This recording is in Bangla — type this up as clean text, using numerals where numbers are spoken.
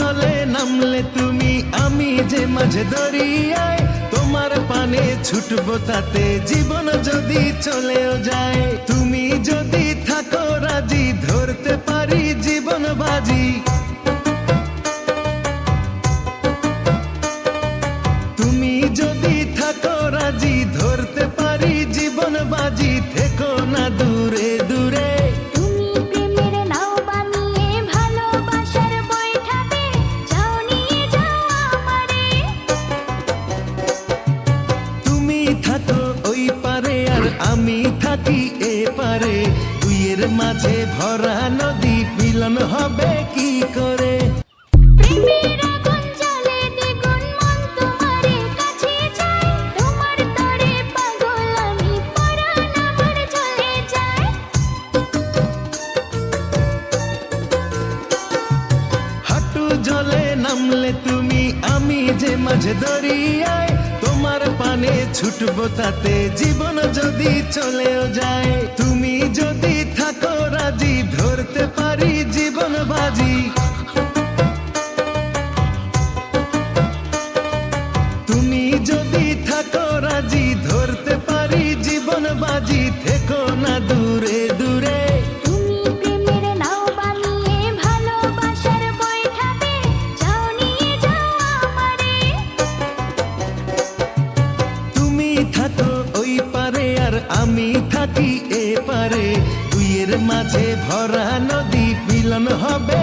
জলে নামলে তুমি, আমি যে মাঝে দরিয়ায়, তোমার পানে ছুটবো তাতে জীবন যদি চলেও যায়। তুমি যদি থাকো রাজি, ধরতে পারি জীবন বাজি। তুমি যদি থাকো রাজি, ধরতে পারি জীবন বাজি। থেকো না দূরে দূরে, তুমি প্রেমের নাও বানিয়ে ভালোবাসার বৈঠাতে যাও, নিয়ে যাও আমারে। তুমি থাকো ওই পারে আর আমি থাকি এ পারে, দুইয়ের মাঝে ভরা নদী, মিলন হবে কি করে? প্রেমের আগুন জ্বলে দ্বিগুণ, মন তোমারে কাছে চায়, তোমার তরে পাগল আমি, পরাণ আমার জ্বলে যায়। হাঁটু জলে নামলে তুমি, আমি যে মাঝে দরিয়ায়, তোমার পানে ছুটবো তাতে জীবন যদি চলেও যায়। তুমি যদি থাকো রাজি, ধরতে পারি জীবন বাজি। তুমি যদি থাকো রাজি, ধরতে পারি জীবন বাজি। থেকো না দূরে দূরে, তুমি প্রেমের নাও বানিয়ে ভালোবাসার বৈঠাতে যাও, নিয়ে যাও আমারে। তুমি থাকো ওই পারে আর আমি থাকি এ পারে, দুইয়ের মাঝে ভরা নদী, মিলন হবে